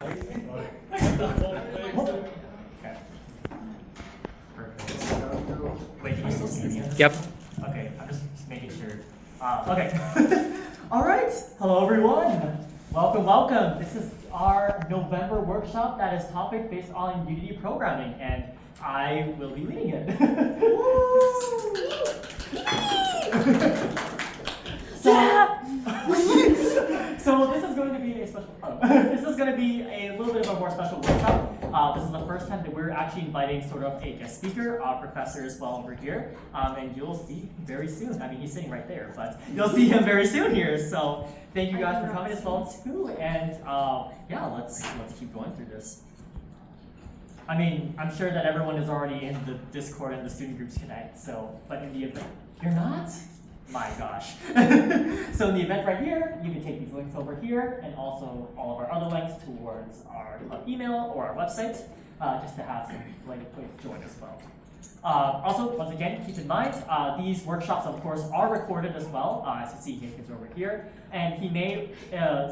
Okay. Perfect. Wait, can you still see me? Yep. Okay, I'm just making sure. Okay. All right. Hello, everyone. Welcome, welcome. This is our November workshop that is topic based on Unity programming, and I will be leading it. So this is going to be a special. This is going to be a little bit of a more special workshop. This is the first time that we're actually inviting sort of a guest speaker, a professor as well over here, and you'll see very soon. I mean, he's sitting right there, but you'll see him very soon here. So thank you guys for coming as well too, and yeah, let's keep going through this. I mean, I'm sure that everyone is already in the Discord and the student groups connect. So, but in the event you're not. My gosh. So in the event right here, you can take these links over here and also all of our other links towards our club email or our website, just to have some place to join as well. Also, once again, keep in mind, these workshops, of course, are recorded as well, as you see Hankins over here, and he may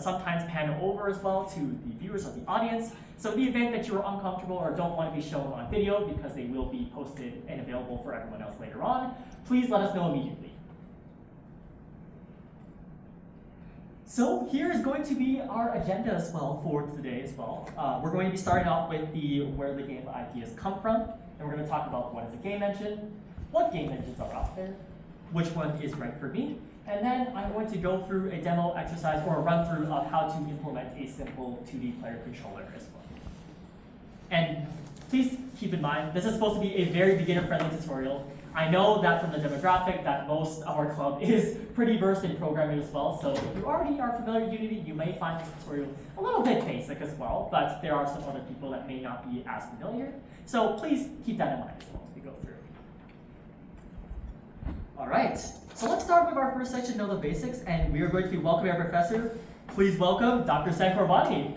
sometimes pan over as well to the viewers of the audience. So in the event that you are uncomfortable or don't want to be shown on video because they will be posted and available for everyone else later on, please let us know immediately. So here is going to be our agenda as well for today as well. We're going to be starting off with where the game ideas come from, and we're going to talk about what is a game engine, what game engines are out there, which one is right for me, and then I'm going to go through a demo exercise or a run through of how to implement a simple 2D player controller as well. And please keep in mind, this is supposed to be a very beginner-friendly tutorial. I know that from the demographic that most of our club is pretty versed in programming as well, so if you already are familiar with Unity, you may find this tutorial a little bit basic as well, but there are some other people that may not be as familiar. So please keep that in mind as well as we go through. All right, so let's start with our first section, Know the Basics, and we are going to be welcoming our professor. Please welcome Dr. Qorbani.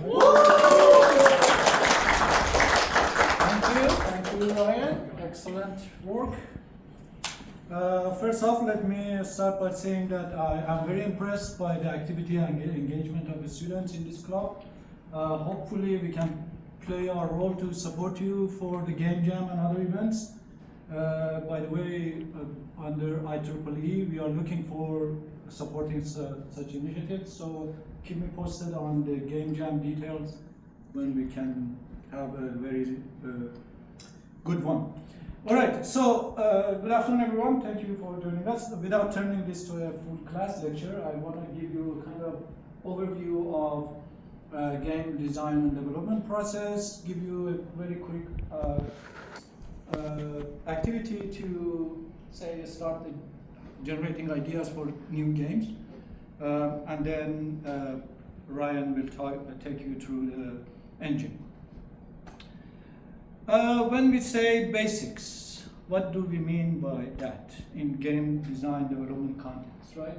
Thank you, Ryan. Excellent work. First off, let me start by saying that I am very impressed by the activity and engagement of the students in this club. Hopefully we can play our role to support you for the game jam and other events. By the way, under IEEE, we are looking for supporting such initiatives, so keep me posted on the game jam details when we can have a very good one. All right, so good afternoon, everyone. Thank you for joining us. Without turning this to a full class lecture, I want to give you a kind of overview of game design and development process, give you a very quick activity to, say, start generating ideas for new games. And then Ryan will take you through the engine. When we say basics, what do we mean by that in game design development context, right?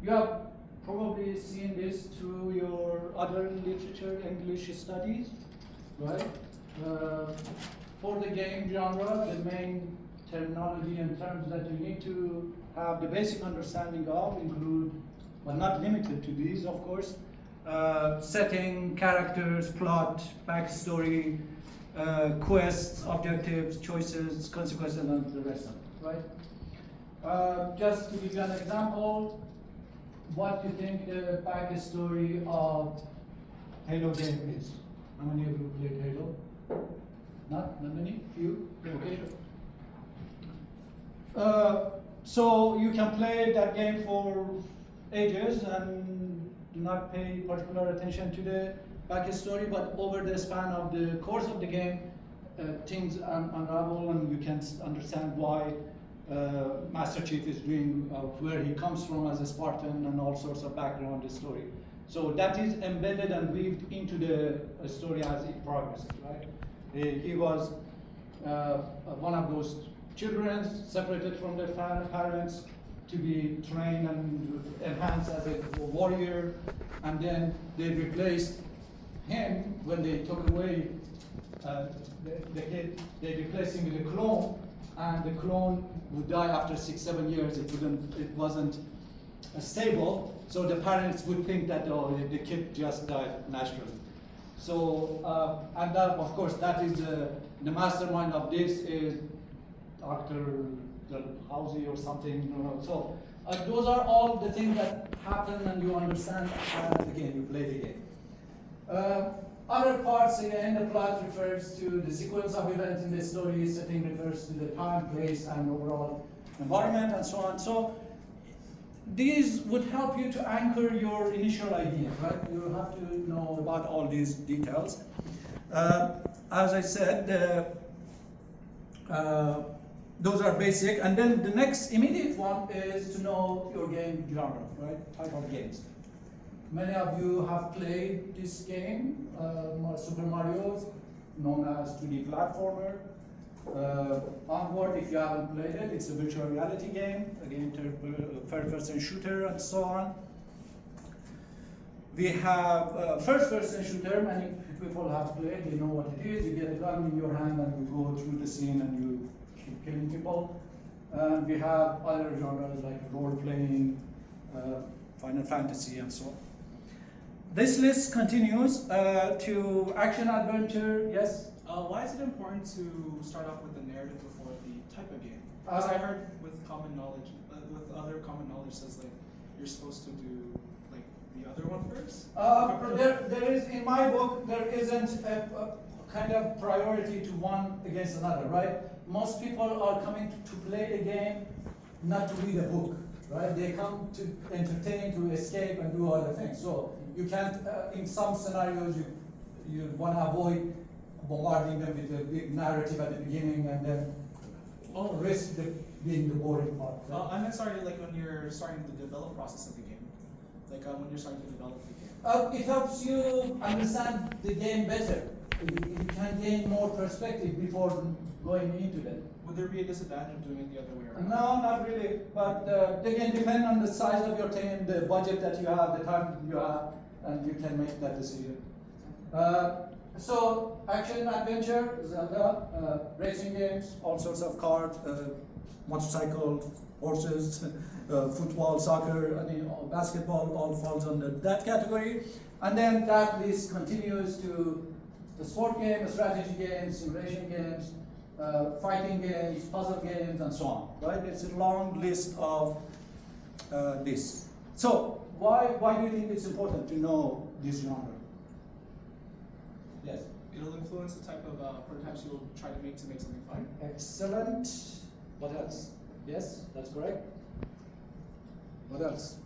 You have probably seen this through your other literature, English studies, right? For the game genre, the main terminology and terms that you need to have the basic understanding of include, but not limited to these, of course, setting, characters, plot, backstory, quests, objectives, choices, consequences, and the rest of it, right? Just to give you an example, what do you think the backstory of Halo game is? How many of you played Halo? Not many? Few? Okay. So you can play that game for ages and do not pay particular attention to the backstory, but over the span of the course of the game, things unravel and you can understand why Master Chief is doing, where he comes from as a Spartan and all sorts of background story. So that is embedded and weaved into the story as it progresses, right? He was one of those children separated from their parents to be trained and enhanced as a warrior, and then they replaced him when they took away the kid. They replaced him with a clone, and the clone would die after 6-7 years. It wasn't stable, so the parents would think that the kid just died naturally. So, and that, of course, that is the mastermind of this is Dr. Housey or something. So, those are all the things that happen and you understand, and again, you play the game. Other parts, again, the plot refers to the sequence of events in the story, setting refers to the time, place, and overall environment, and so on. So, these would help you to anchor your initial idea, right? You have to know about all these details. As I said, those are basic, and then the next immediate one is to know your game genre, right? Type of games. Many of you have played this game, Super Mario, known as 2D platformer. Onward, if you haven't played it, it's a virtual reality game, again, third-person shooter and so on. We have first-person shooter, many people have played, they know what it is. You get a gun in your hand and you go through the scene and you keep killing people. We have other genres like role-playing, Final Fantasy, and so on. This list continues to action-adventure, yes? Why is it important to start off with the narrative before the type of game? Because I heard with common knowledge, with other common knowledge says like you're supposed to do like the other one first. There is in my book there isn't a kind of priority to one against another, right? Most people are coming to play the game, not to read a book, right? They come to entertain, to escape, and do other things. So you can't. In some scenarios, you want to avoid bombarding them with a big narrative at the beginning and then risk being the boring part. Right? I meant sorry, like when you're starting the develop process of the game, like when you're starting to develop the game. It helps you understand the game better. You can gain more perspective before going into it. Would there be a disadvantage of doing it the other way around? No, not really. But again, depend on the size of your team, the budget that you have, the time you have, and you can make that decision. So, action, adventure, Zelda, racing games, all sorts of cars, motorcycles, horses, football, soccer, basketball, all falls under that category. And then that list continues to the sport games, strategy games, simulation games, fighting games, puzzle games, and so on. Right? It's a long list of this. So, why do you think it's important to know this genre? Yes. It'll influence the type of prototypes you'll try to make something fun. Excellent. What else? Yes, that's correct. What else?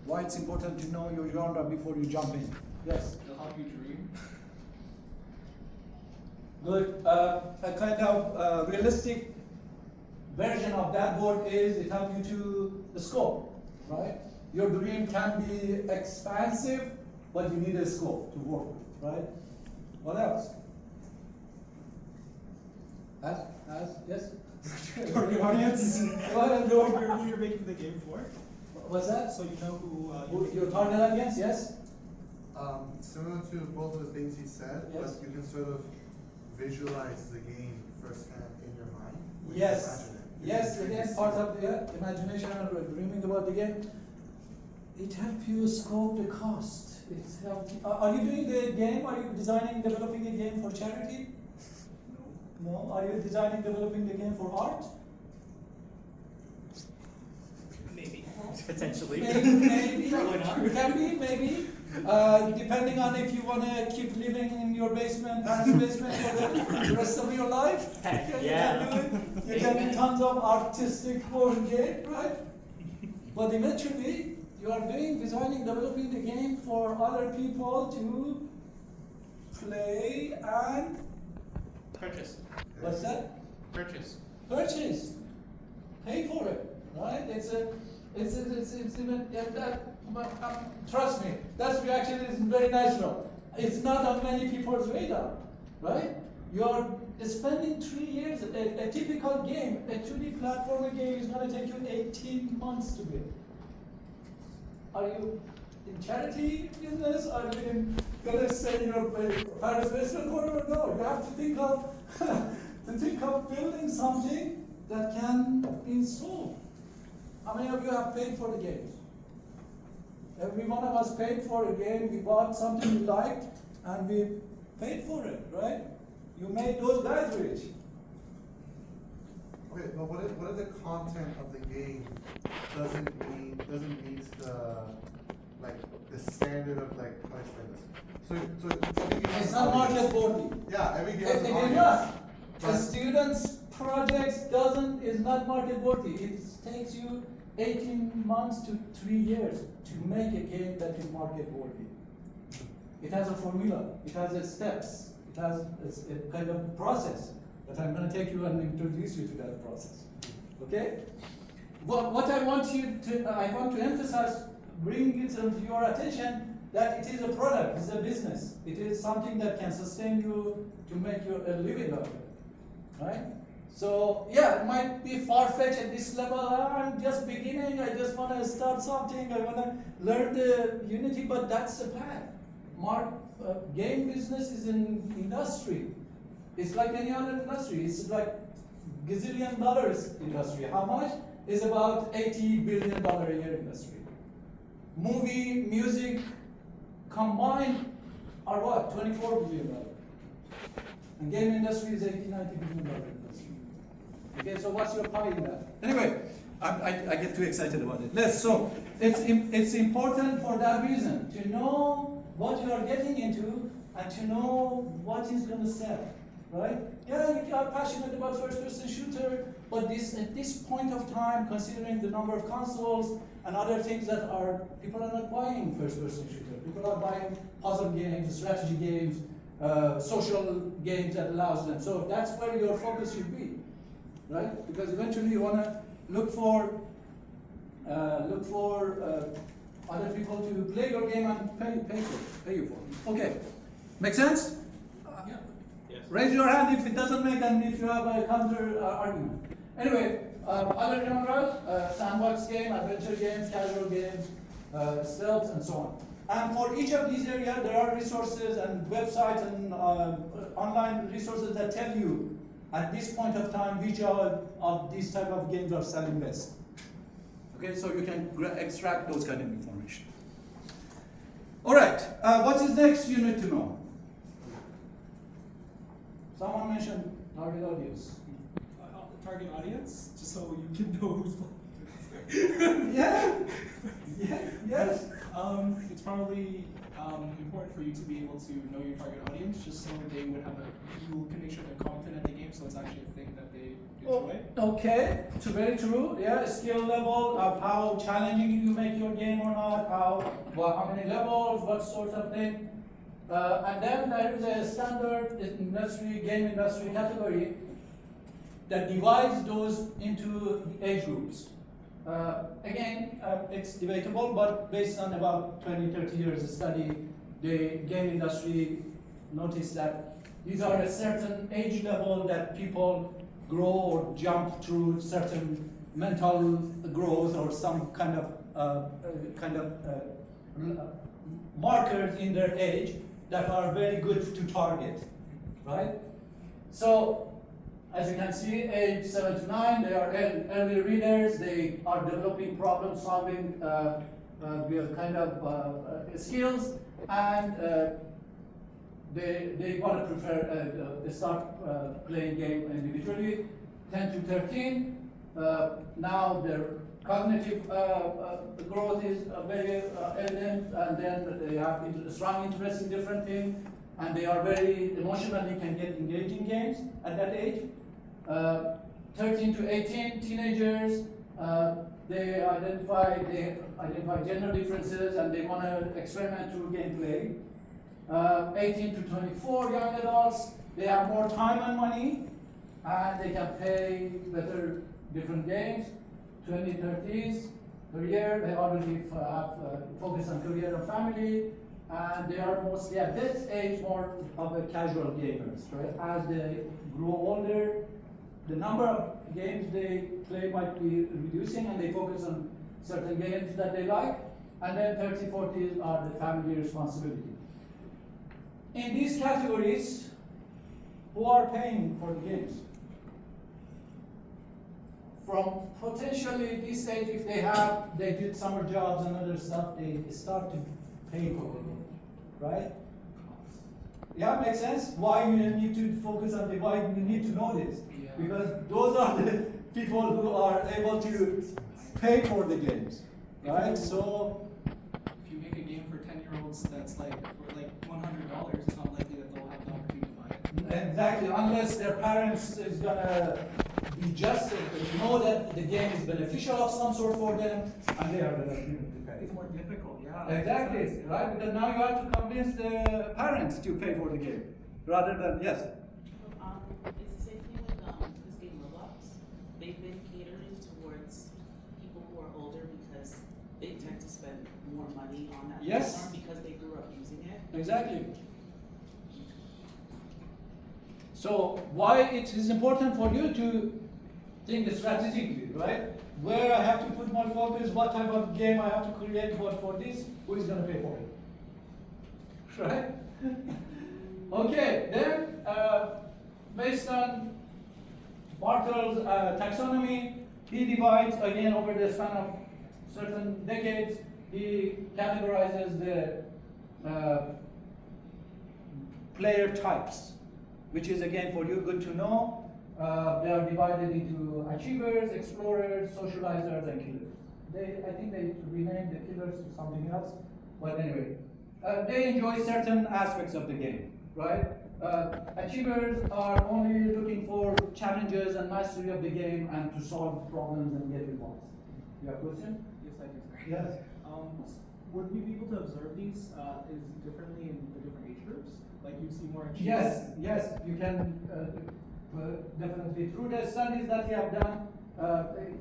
Why it's important to know your genre before you jump in? Yes. It'll help you dream. Good. A kind of realistic version of that word is it helps you to the scope, right? Your dream can be expansive, but you need a scope to work with, right? What else? Yes? For the audience. Go ahead. Know who you're making the game for. What's that? So you know who Your target audience, yes? Similar to both of the things he said, Yes. but you can sort of visualize the game firsthand in your mind. when you Yes. imagine it. Yes, again, part of the imagination and dreaming about the game. It helps you scope the cost. It helps. Are you doing the game? Are you designing, developing the game for charity? No. Are you designing, developing the game for art? Maybe. Potentially. Maybe. Probably not. It can be, maybe. Depending on if you want to keep living in your basement, parents' basement for the rest of your life. Heck, You yeah. can do it. You can do tons of artistic board game, right? But eventually, you are designing, developing the game for other people to play and Purchase. what's that? Purchase. Purchase. Pay for it, right? It's even trust me, that reaction is very natural. It's not on many people's radar, right? You're spending 3 years. A typical game, a 2D platformer game, is going to take you 18 months to build. Are you in charity business? Are you going to say your parents' basement corner? No, you have to think of building something that can be sold. How many of you have paid for the games? Every one of us paid for a game. We bought something we liked, and we paid for it, right? You made those guys rich. Okay, but what if the content of the game doesn't meet the standard of like how I explain this? So every game has It's an not audience. market worthy. Yeah, every game It has an is audience. not. A But- student's projects is not market worthy. It takes you 18 months to 3 years to make a game that is market worthy. It has a formula. It has its steps. It has a kind of process that I'm going to take you and introduce you to that process. Okay? What I want to emphasize, bring it to your attention, that it is a product, it's a business. It is something that can sustain you to make a living out of it, right? So yeah, it might be far-fetched at this level. I'm just beginning, I just want to start something, I want to learn the Unity, but that's the path. Game business is an industry. It's like any other industry. It's like gazillion dollars industry. How much? It's about $80 billion a year industry. Movie, music combined are what? $24 billion. And game industry is $80, $90 billion industry. Okay, so what's your pie in that? Anyway, I get too excited about it. So it's important for that reason to know what you are getting into and to know what is going to sell, right? Yeah, you are passionate about first-person shooter, but at this point of time, considering the number of consoles and other things that people are not buying first-person shooter. People are buying puzzle games, strategy games, social games that allows them. So that's where your focus should be, right? Because eventually you want to look for other people to play your game and pay you for it. Okay, make sense? Yeah. Yes. Raise your hand if it doesn't make and if you have a counter argument. Anyway, other genres, sandbox game, adventure games, casual games, stealth, and so on. And for each of these areas, there are resources and websites and online resources that tell you at this point of time which of these type of games are selling best. Okay, so you can extract those kind of information. All right, what is next you need to know? Someone mentioned target audience. Target audience, just so you can know who's. Yeah. Yeah. Yes. It's probably important for you to be able to know your target audience, just so they would you can make sure they're competent at the game, so it's actually a thing that they enjoy. Okay, it's very true. Yeah, skill level of how challenging you make your game or not, how many levels, what sort of thing. And then there is a standard game industry category that divides those into age groups. Again, it's debatable, but based on about 20, 30 years of study, the game industry noticed that these are a certain age level that people grow or jump through certain mental growth or some kind of markers in their age that are very good to target, right? So, as you can see, age 7 to 9, they are early readers. They are developing problem-solving kind of skills, and they want to prefer start playing game individually. 10 to 13, now their cognitive growth is very evident, and then they have strong interest in different things, and they are very emotionally can get engaged in games at that age. 13 to 18, teenagers, they identify gender differences and they want to experiment through gameplay. 18 to 24, young adults, they have more time and money and they can pay better different games. 20, 30s, career, they already have focus on career and family, and they are mostly at this age more of a casual gamers, right? As they grow older, the number of games they play might be reducing and they focus on certain games that they like, and then 30, 40s are the family responsibility. In these categories, who are paying for the games? From potentially this age, if they did summer jobs and other stuff, they start to pay for the game, right? Yeah, makes sense. Why you need to focus on the why you need to know this. Yeah. Because those are the people who are able to pay for the games. Right? So If you make a game for 10-year-olds that's like for like $100, it's not likely that they'll have the opportunity to buy it. exactly, unless their parents is gonna be just know that the game is beneficial of some sort for them, and they are gonna be able to pay. It's more difficult, yeah. Exactly, right? Because now you have to convince the parents to pay for the game, rather than yes. It's the same thing with this game Roblox. They've been catering towards people who are older because they tend to spend more money on that Yes. platform because they grew up using it. Exactly. So why it is important for you to think strategically, right? Where I have to put my focus, what type of game I have to create, what for this, who is going to pay for it? Right? Okay, then based on Barthel's taxonomy, he divides again over the span of certain decades, he categorizes the player types, which is again for you good to know. They are divided into achievers, explorers, socializers, and killers. I think they renamed the killers to something else, but anyway, they enjoy certain aspects of the game, right? Achievers are only looking for challenges and mastery of the game and to solve problems and get rewards. You have a question? Yes, I do. Yes. Would we be able to observe these is differently in the different age groups? Like you see more achievers? Yes, you can definitely. Through the studies that he have done,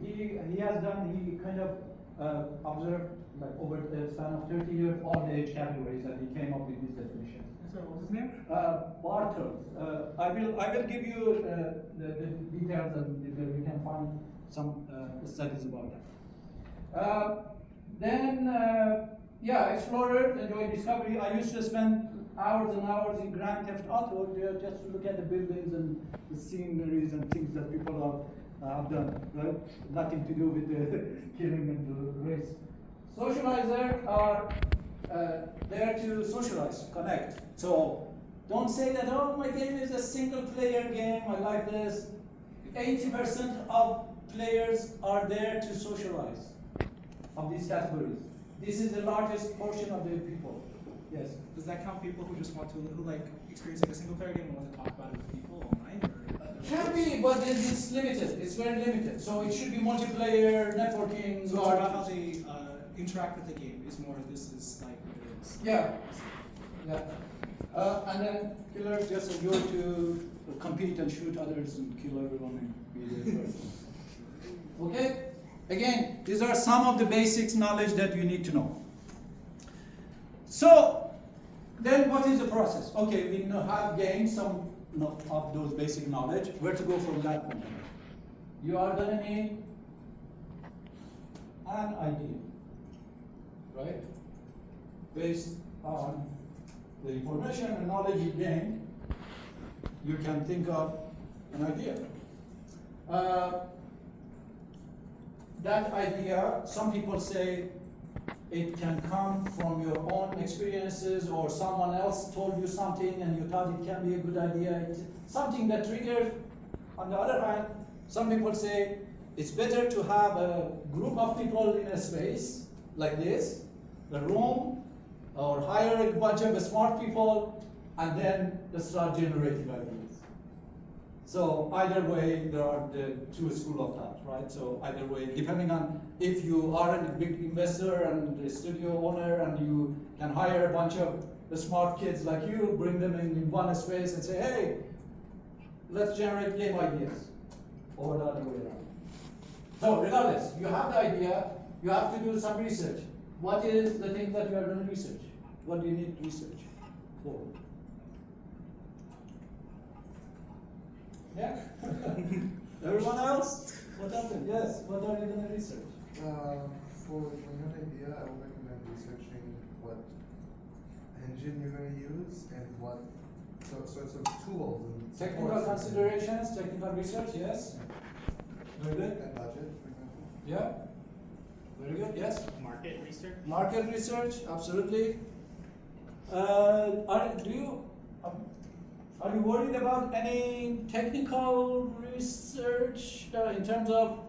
he kind of observed like over the span of 30 years all the age categories, and he came up with this definition. So what's his name? Bartel. I will give you the details, and we can find some studies about that. Explorers enjoy discovery. I used to spend hours and hours in Grand Theft Auto just to look at the buildings and the sceneries and things that people have done, right? Nothing to do with the killing and the race. Socializers are there to socialize, connect. So don't say that, oh, my game is a single player game, I like this. 80% of players are there to socialize of these categories. This is the largest portion of the people. Yes. Does that count people who just want to, who like experience like a single player game and want to talk about it with people online? Or Can be, but it's limited. It's very limited. So it should be multiplayer, networking. so it's about how they interact with the game is more, this is like what it is. Yeah. And then killers just enjoy to compete and shoot others and kill everyone and be the first. Okay? Again, these are some of the basics knowledge that you need to know. So, then what is the process? Okay, we have gained some of those basic knowledge. Where to go from that point? You are going to need an idea, right? Based on the information and knowledge you gained, you can think of an idea. That idea, some people say it can come from your own experiences, or someone else told you something and you thought it can be a good idea. It's something that triggered. On the other hand, some people say it's better to have a group of people in a space like this, a room, or hire a bunch of smart people and then start generating ideas. So either way, there are the two schools of thought, right? So either way, depending on if you are a big investor and a studio owner and you can hire a bunch of the smart kids like you, bring them in one space and say, hey, let's generate game ideas, or the other way around. So regardless, you have the idea, you have to do some research. What is the thing that you are going to research? What do you need research for? Yeah? Everyone else? What happened? Yes, what are you going to research? For an idea, I would recommend researching what engine you're going to use and what sorts of tools and Technical supports. considerations, technical research, yes. Very good. And budget, for example. Yeah. Very good, yes. Market research. Market research, absolutely. Do you Are you worried about any technical research in terms of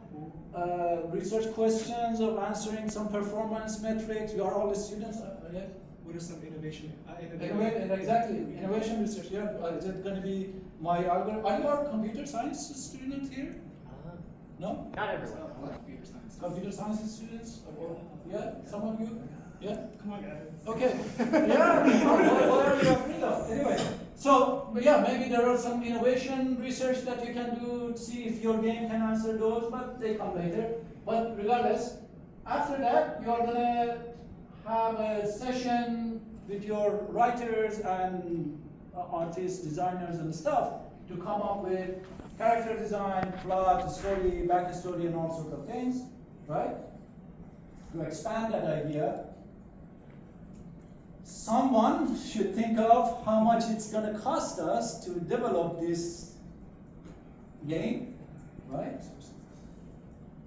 research questions of answering some performance metrics? You are all the students, yeah? What are some innovation? Exactly, innovation research. Yeah, is it going to be my algorithm? Are you a computer science student here? No? Not everyone. Computer science. Computer science students? Yeah, some of you? Yeah? Come on, guys. Okay. Yeah, what are you afraid of? Anyway, so but yeah, maybe there are some innovation research that you can do to see if your game can answer those, but they come later. But regardless, after that, you are gonna have a session with your writers and artists, designers, and stuff to come up with character design, plot, story, backstory, and all sorts of things, right? To expand that idea, someone should think of how much it's going to cost us to develop this game, right?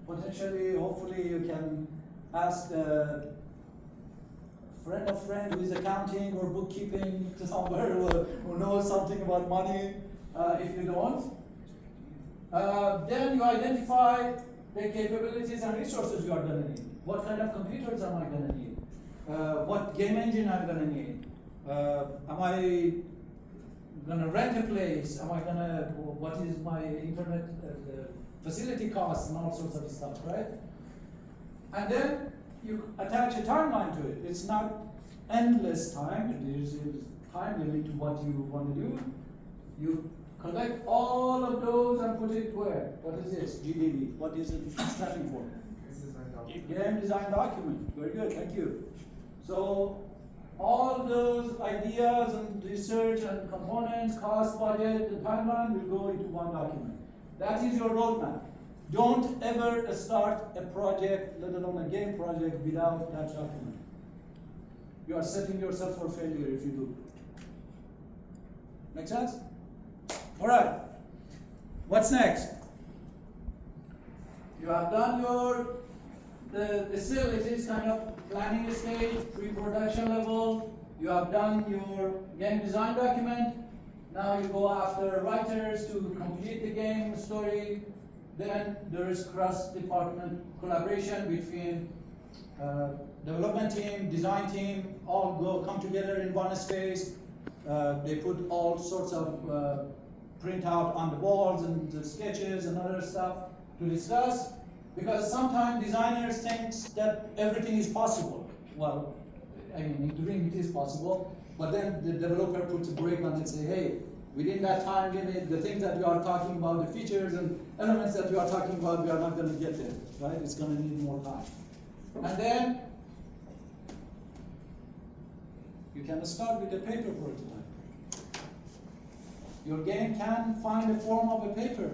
Potentially, hopefully, you can ask a friend of friend who is accounting or bookkeeping somewhere who knows something about money. If you don't, then you identify the capabilities and resources you are going to need. What kind of computers am I going to need? What game engine I'm going to need? Am I going to rent a place? Am I going to, what is my internet facility costs and all sorts of stuff, right? And then you attach a timeline to it. It's not endless time. There's time limit to what you want to do. You collect all of those and put it where? What is this? GDB. What is it standing for? Game design document. Very good, thank you. So all those ideas and research and components, cost, budget, and timeline will go into one document. That is your roadmap. Don't ever start a project, let alone a game project, without that document. You are setting yourself for failure if you do. Make sense? All right. What's next? You have done your still it is kind of planning stage, pre-production level. You have done your game design document. Now you go after writers to complete the game story. Then there is cross-department collaboration between development team, design team, all come together in one space. They put all sorts of printout on the walls and the sketches and other stuff to discuss. Because sometimes designers think that everything is possible. Well, I mean, in Dream it is possible, but then the developer puts a break on it and say, hey, within that time limit, the things that you are talking about, the features and elements that you are talking about, we are not going to get there, right? It's going to need more time. And then you can start with a paper prototype. Your game can find a form of a paper.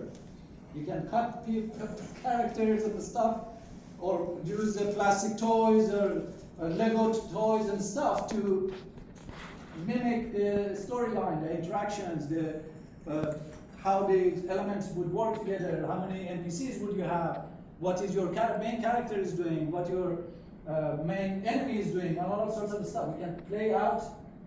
You can cut characters and stuff, or use the plastic toys or Lego toys and stuff to mimic the storyline, the interactions, the how the elements would work together, how many NPCs would you have, what is your main character is doing, what your main enemy is doing, and all sorts of stuff. You can play out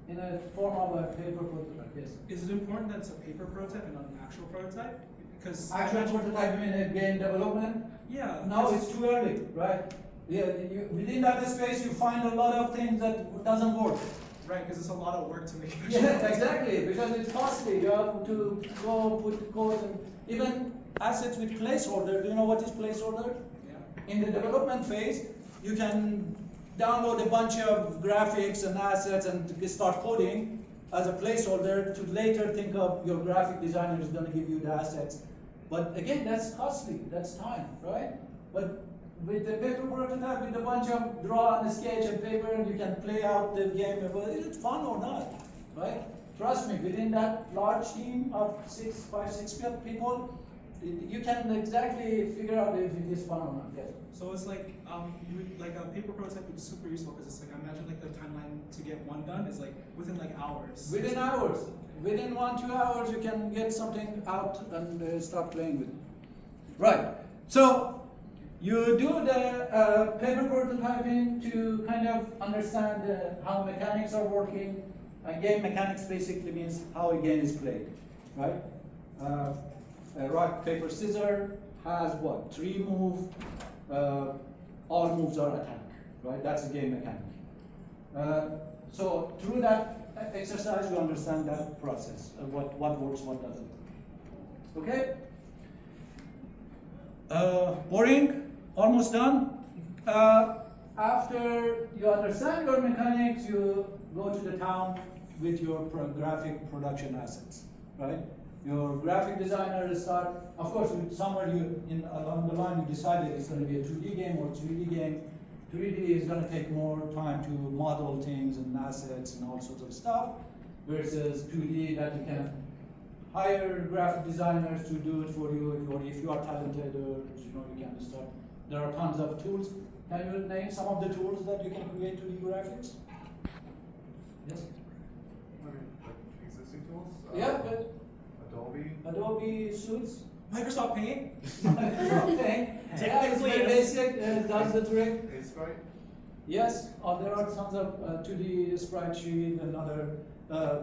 in a form of a paper prototype. Yes. Is it important that it's a paper prototype and not an actual prototype? Because actual prototype in a game development? Yeah. Now it's too early, right? Yeah, within that space you find a lot of things that doesn't work. Right, because it's a lot of work to make. Yeah, exactly, because it's costly. You have to go put code and even assets with placeholder. Do you know what is placeholder? Yeah. In the development phase, you can download a bunch of graphics and assets and start coding as a placeholder to later think of your graphic designer is going to give you the assets. But again, that's costly, that's time, right? But with the paper prototype, with a bunch of draw and sketch and paper, and you can play out the game, whether it's fun or not, right? Trust me, within that large team of 5, 6 people, you can exactly figure out if it is fun or not. Yes. So it's like like a paper prototype would be super useful because it's like I imagine like the timeline to get one done is like within like hours. Within hours. Within 1-2 hours, you can get something out and start playing with it. Right. So you do the paper prototyping to kind of understand how mechanics are working. And game mechanics basically means how a game is played, right? A rock, paper, scissors has what? 3 moves. All moves are attack, right? That's a game mechanic. So through that exercise, you understand that process, what works, what doesn't. Okay? Boring, almost done. After you understand your mechanics, you go to the town with your graphic production assets, right? Your graphic designer start, of course, somewhere along the line you decided it's going to be a 2D game or 3D game. 3D is going to take more time to model things and assets and all sorts of stuff, versus 2D that you can hire graphic designers to do it for you, or if you are talented, or you can start. There are tons of tools. Can you name some of the tools that you can create 2D graphics? Yes? I mean, like existing tools? Yeah, but Adobe. Adobe Suites. Microsoft Paint. Okay. Yeah, it's very basic. Does the trick. Sprite. Yes, there are tons of 2D sprite sheet and other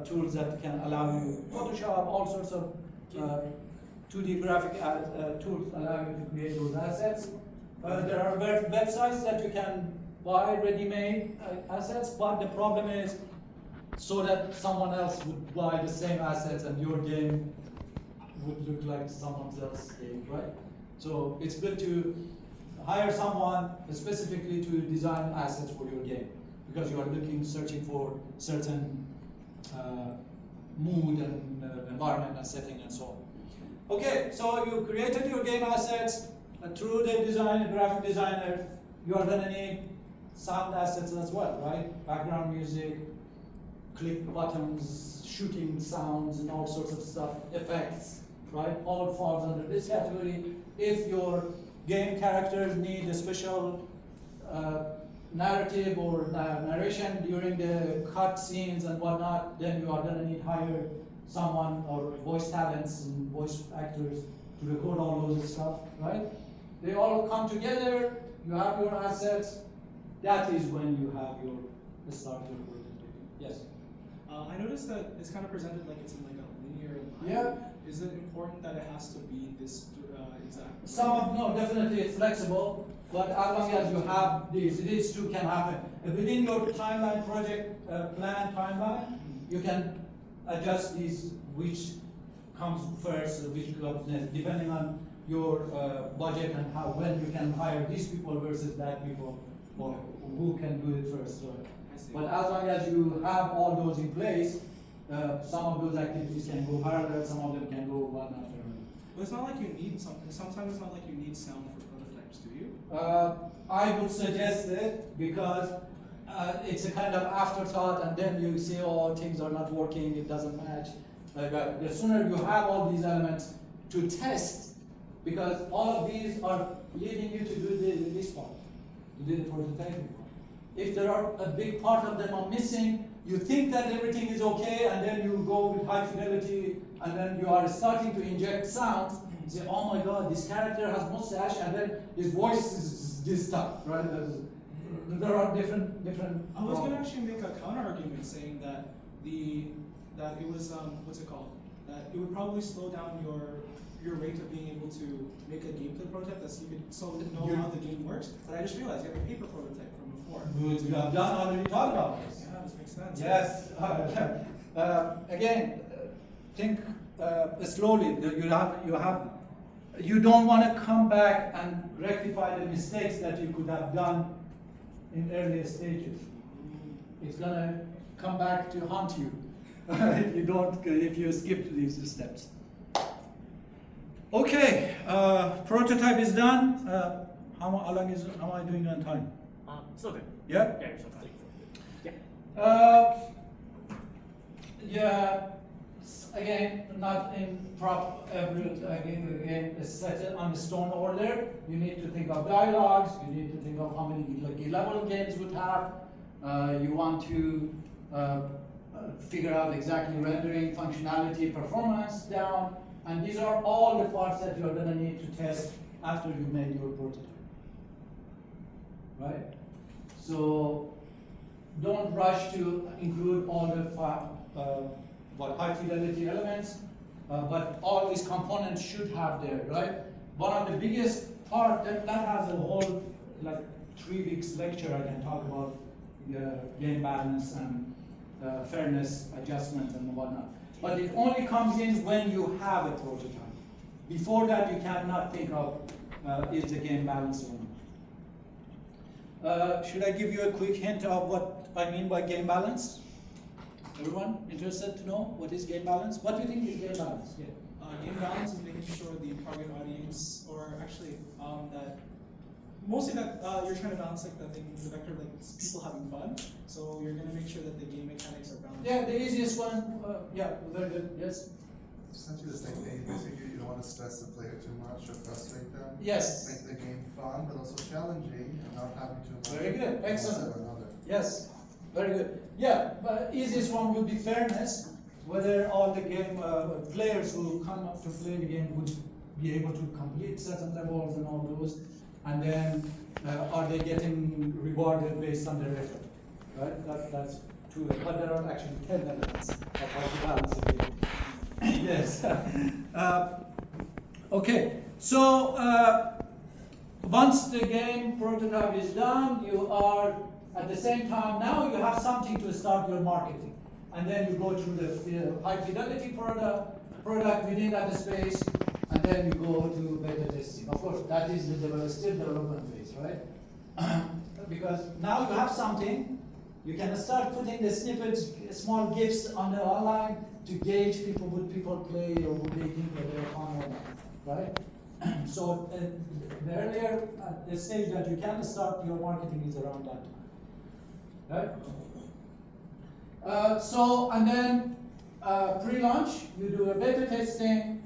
tools that can allow you Photoshop, all sorts of 2D graphic tools allow you to create those assets. There are websites that you can buy ready-made assets, but the problem is so that someone else would buy the same assets and your game would look like someone else's game, right? So it's good to hire someone specifically to design assets for your game, because you are searching for certain mood and environment and setting and so on. Okay, so you created your game assets through the graphic designer. You are gonna need sound assets as well, right? Background music, click buttons, shooting sounds, and all sorts of stuff, effects, right? All falls under this category. If your game characters need a special narrative or narration during the cut scenes and whatnot, then you are going to need hire someone or voice talents and voice actors to record all those stuff, right? They all come together, you have your assets, that is when you have your start your prototype. Yes? I noticed that it's kind of presented like it's in like a linear line. Yeah. Is it important that it has to be this exact? No, definitely it's flexible, but as long as you have these two can happen. Within your timeline project plan timeline, you can adjust these, which comes first, which comes next, depending on your budget and when you can hire these people versus that people, or who can do it first. So, but as long as you have all those in place, some of those activities can go parallel, some of them can go one after another. But it's not like you need something. Sometimes it's not like you need sound for prototypes, do you? I would suggest it because it's a kind of afterthought, and then you see, oh, things are not working, it doesn't match. The sooner you have all these elements to test, because all of these are leading you to do this part, to do the prototyping part. If there are a big part of them are missing, you think that everything is okay, and then you go with high fidelity, and then you are starting to inject sounds. You say, oh my God, this character has mustache, and then his voice is this stuff, right? There are different. I was going to actually make a counter argument saying that that it was what's it called? That it would probably slow down your rate of being able to make a gameplay prototype, that you could know how the game works. But I just realized you have a paper prototype from before. We have done already talked about this. Yeah, this makes sense. Yes. Again, think slowly. You don't want to come back and rectify the mistakes that you could have done in earlier stages. It's gonna come back to haunt you if you skip these steps. Okay, prototype is done. How long am I doing on time? Still good. Yeah. Yeah, you're still fine. Yeah. Yeah. Again, not in again, it's set on the stone order. You need to think of dialogues. You need to think of how many level games would have. You want to figure out exactly rendering, functionality, performance down, and these are all the parts that you're going to need to test after you made your prototype. Right? So don't rush to include all the high fidelity elements, but all these components should have there, right? One of the biggest part that has a whole like 3 weeks lecture I can talk about game balance and fairness adjustment and whatnot. But it only comes in when you have a prototype. Before that, you cannot think of is the game balanced or not. Should I give you a quick hint of what I mean by game balance? Everyone interested to know what is game balance? What do you think is game balance? Yeah. Game balance is making sure the target audience, or actually that mostly that you're trying to balance like the vector of like people having fun. So you're gonna make sure that the game mechanics are balanced. Yeah, the easiest one. Yeah, very good. Yes. Essentially the same thing. Basically, you don't want to stress the player too much or frustrate them. Yes. Make the game fun, but also challenging, and not having too much. Very good. Excellent. One another. Yes. Very good. Yeah, but easiest one would be fairness. Whether all the game players who come up to play the game would be able to complete certain levels and all those, and then are they getting rewarded based on their effort, right? That's 2, but there are actually 10 elements of how to balance the game. Yes. Okay, so once the game prototype is done, you are at the same time, now you have something to start your marketing. And then you go through the high fidelity product within that space, and then you go to beta testing. Of course, that is the still development phase, right? Because now you have something, you can start putting the snippets, small GIFs on the online to gauge people, would people play or would they think that they're fun or not, right? So the earlier the stage that you can start your marketing is around that time, right? And then pre-launch, you do a beta testing,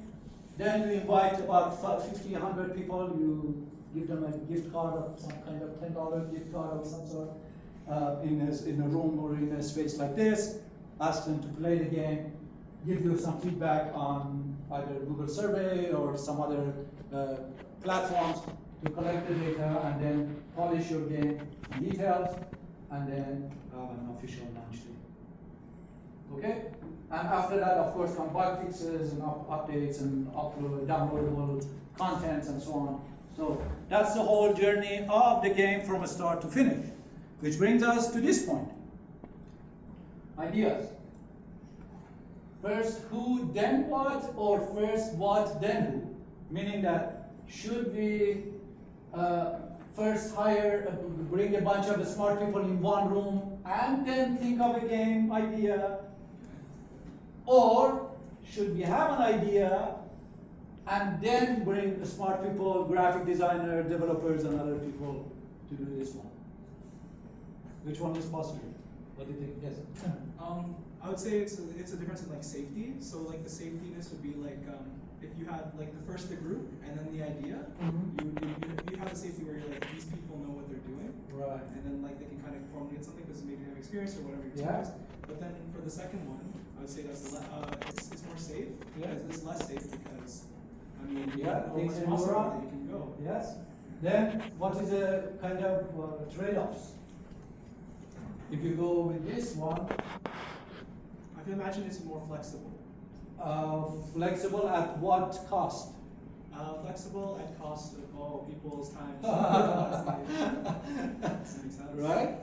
then you invite about 50, 100 people, you give them a gift card of some kind of $10 gift card of some sort in a room or in a space like this, ask them to play the game, give you some feedback on either Google survey or some other platforms to collect the data and then polish your game in details and then an official launch date. Okay? And after that, of course, come bug fixes and updates and upload downloadable contents and so on. So that's the whole journey of the game from start to finish, which brings us to this point. Ideas. First who, then what, or first what, then who? Meaning that should we first bring a bunch of smart people in one room and then think of a game idea? Or should we have an idea and then bring the smart people, graphic designer, developers, and other people to do this one? Which one is possible? What do you think? Yes. I would say it's a difference in like safety. So like the safetiness would be like if you had like the group and then the idea, you have the safety where you're like these people know what they're doing, Right. and then like they can kind of formulate something because maybe they have experience or whatever. Yeah. But then for the second one, I would say that's it's more safe. Yeah. It's less safe because I mean Yeah, you things know can what's go possible wrong. that you can go. Yes. Then what is the kind of trade-offs? If you go with this one, I can imagine it's more flexible. flexible at what cost? Flexible at cost of all people's time. Makes sense. Right?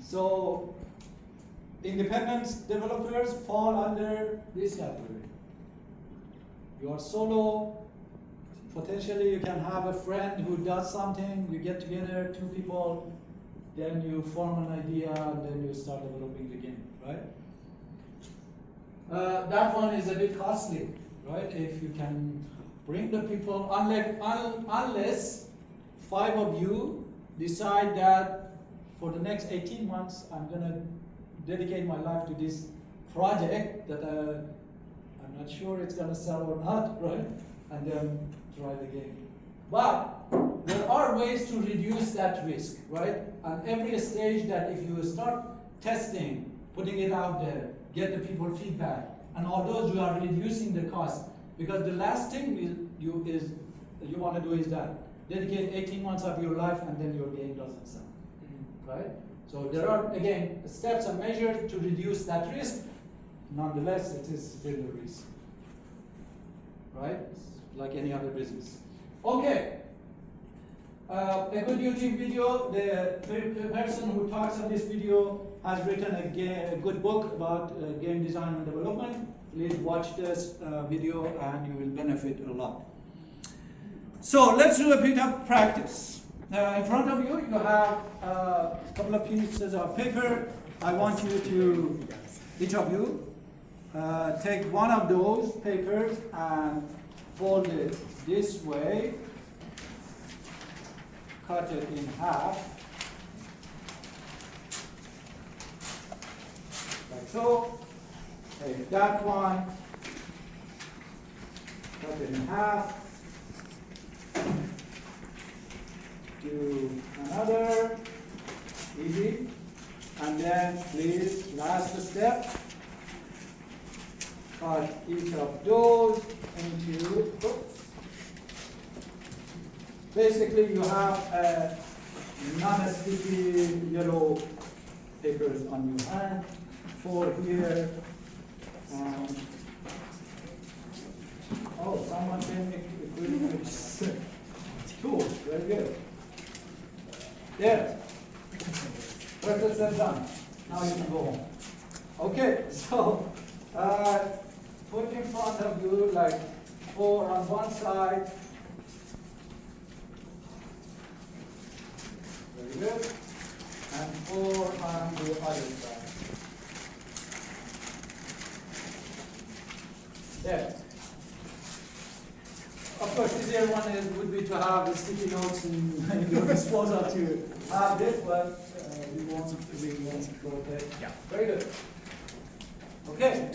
So independent developers fall under this category. You are solo, potentially you can have a friend who does something, you get together, 2 people, then you form an idea and then you start developing the game, right? That one is a bit costly, right? If you can bring the people, unless 5 of you decide that for the next 18 months, I'm gonna dedicate my life to this project that I'm not sure it's gonna sell or not, right? And then try the game. But there are ways to reduce that risk, right? And every stage that if you start testing, putting it out there, get the people feedback, and all those, you are reducing the cost. Because the last thing you want to do is that dedicate 18 months of your life and then your game doesn't sell, right? So there are, again, steps and measures to reduce that risk. Nonetheless, it is still a risk, right? Like any other business. Okay. A good YouTube video. The person who talks on this video has written a good book about game design and development. Please watch this video and you will benefit a lot. So let's do a bit of practice. In front of you, you have a couple of pieces of paper. I want you to, each of you, take one of those papers and fold it this way, cut it in half, like so. Take that one, cut it in half, do another, easy, and then please, last step, cut each of those into, oops. Basically you have a non-sticky yellow papers on your hand, 4 here, and oh, someone can make equipment. Cool, very good. There. First step done. Now you can go home. Okay, so put in front of you like 4 on one side. Very good. And 4 on the other side. There. Of course, easier one would be to have the sticky notes in your disposal to have this, but we won't go there. Yeah. Very good. Okay.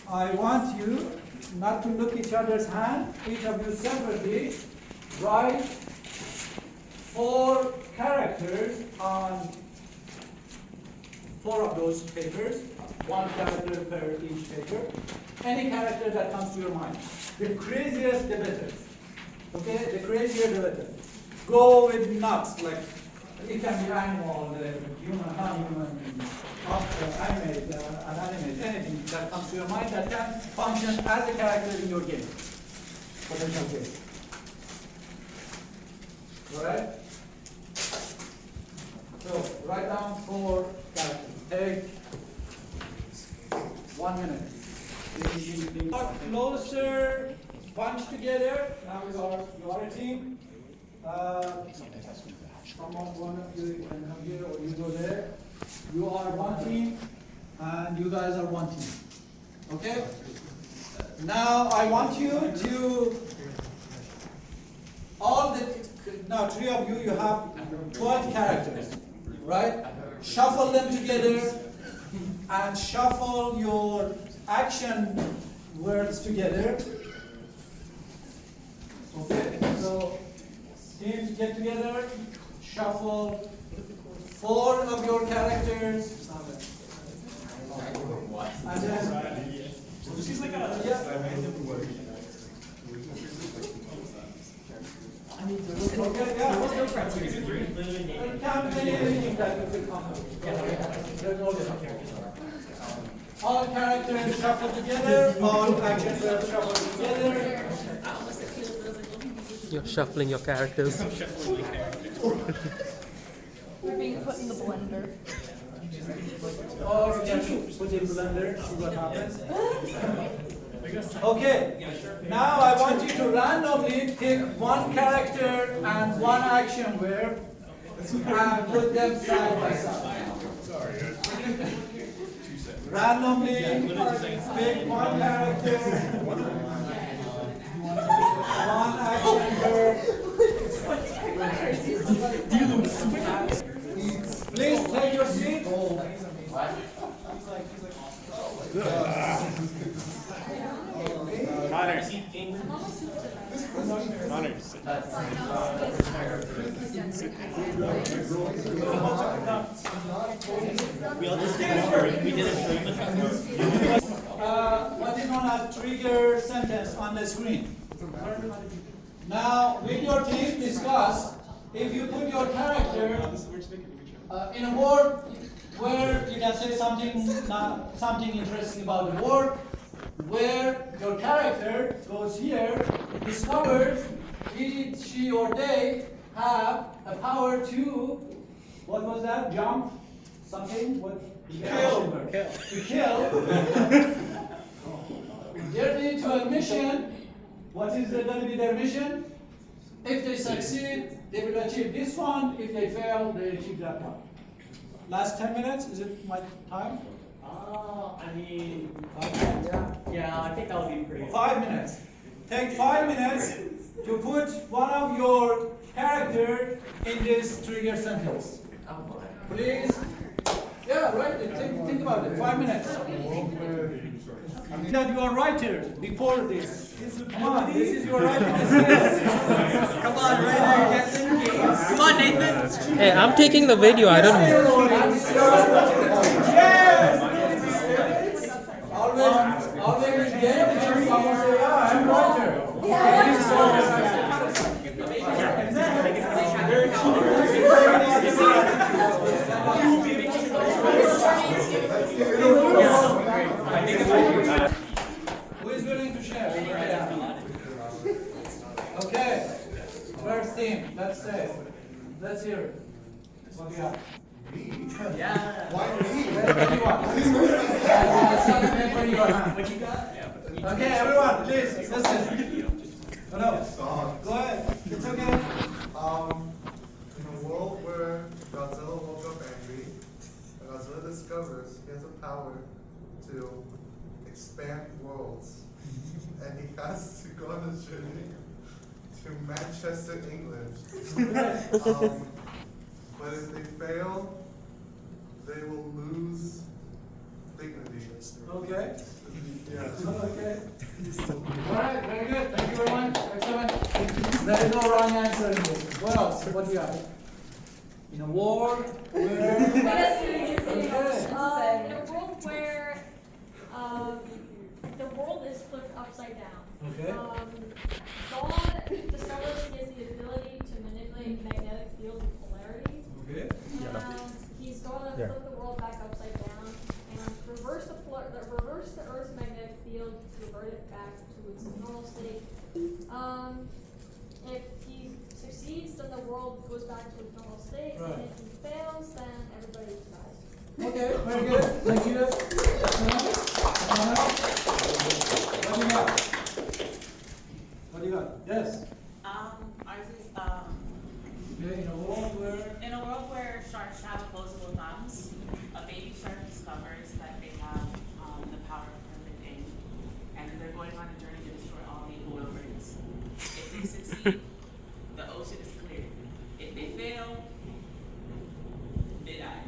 I want you not to look each other's hand. Each of you separately write 4 characters on 4 of those papers. 1 character per each paper. Any character that comes to your mind. The craziest, the better. Okay, the crazier, the better. Go with nuts, like it can be animal, human, non-human, animate, inanimate, anything that comes to your mind that can function as a character in your game. Potential game. Alright? So, write down 4 characters. Take 1 minute. Closer, bunch together. Now you are a team. One of you can come here or you go there. You are one team, and you guys are one team. Okay? Now I want you to now 3 of you have 12 characters, right? Shuffle them together and shuffle your action words together. Okay, so teams get together, shuffle 4 of your characters, and then She's like okay, yeah, what's the preference? Count anything that you feel comfortable. All characters shuffle together, all action words shuffle together. You're shuffling your characters. We're being put in the blender. Or just put in blender, see what happens. Okay, now I want you to randomly pick 1 character and 1 action word and put them side by side. Randomly pick 1 character, 1 action word. Please take your seat. Connors. Connors. We all just did it. We did it. What is known as trigger sentence on the screen. Now, with your team, discuss if you put your character We're just making a picture. in a world where you can say something interesting about the world, where your character goes here, discovers he, she, or they have a power to, what was that? Jump? Something? What? Kill. To kill. They're leading to a mission. What is going to be their mission? If they succeed, they will achieve this one. If they fail, they achieve that one. Last 10 minutes, is it my time? I mean, 5 minutes? yeah, I think that would be pretty. 5 minutes. Take 5 minutes to put one of your character in this trigger sentence. Please. Yeah, right. Think about it. 5 minutes. That you are writer before this. Come on, this is your writing skills. Come on, right get in the game. Come on, Nathan. Hey, I'm taking the video. I don't know. Always game. Someone say, yeah, I'm writer. Who is willing to share? Okay. First team. Let's say. Let's hear it. What do you have? Yeah. Why me? What you got? Okay, everyone, please listen. No, go ahead. It's okay. In a world where Godzilla woke up angry, Godzilla discovers he has a power to expand worlds, and he has to go on a journey to Manchester, England. But if they fail, they will lose dignity. Okay. Yeah. Okay. Alright, very good. Thank you very much. Excellent. There is no wrong answer in this. What else? What do you have? In a world where. In Okay. a world where the world is flipped upside down. Okay. God discovers he has the ability to manipulate magnetic fields with polarity. Okay. And he's going to flip the world back upside down and reverse the Earth's magnetic field to revert it back to its normal state. If he succeeds, then the world goes back to its normal state. Right. And if he fails, then everybody dies. Okay, very good. Thank you. What do you got? What do you got? Yes. Ours is, Okay, in a world where sharks have opposable thumbs, a baby shark discovers that they have the power of perfect aim, and they're going on a journey to destroy all the oil rigs. If they succeed, the ocean is clear. If they fail, they die.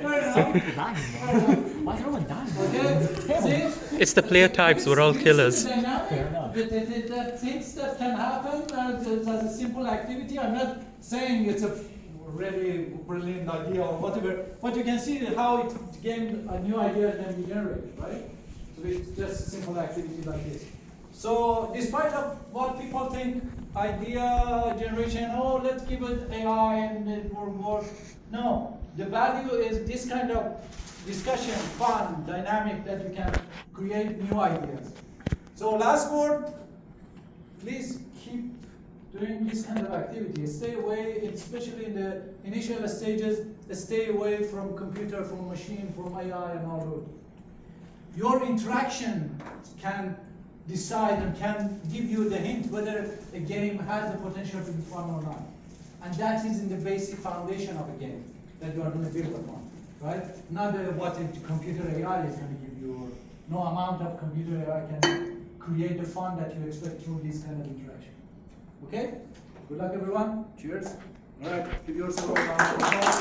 Why is everyone dying? Okay, see? It's the player types. We're all killers. Fair enough. The things that can happen as a simple activity. I'm not saying it's a really brilliant idea or whatever, but you can see how it gained a new idea can be generated, right? So it's just a simple activity like this. So despite of what people think, idea generation, oh, let's give it AI and it will work. No, the value is this kind of discussion, fun, dynamic, that you can create new ideas. So last word, please keep doing this kind of activity. Stay away, especially in the initial stages, stay away from computer, from machine, from AI and all those. Your interaction can decide and can give you the hint whether a game has the potential to be fun or not. And that is in the basic foundation of a game that you are going to build upon, right? Not what a computer AI is going to give you, or no amount of computer AI can create the fun that you expect through this kind of interaction. Okay? Good luck, everyone. Cheers. All right, give yourself a round of applause.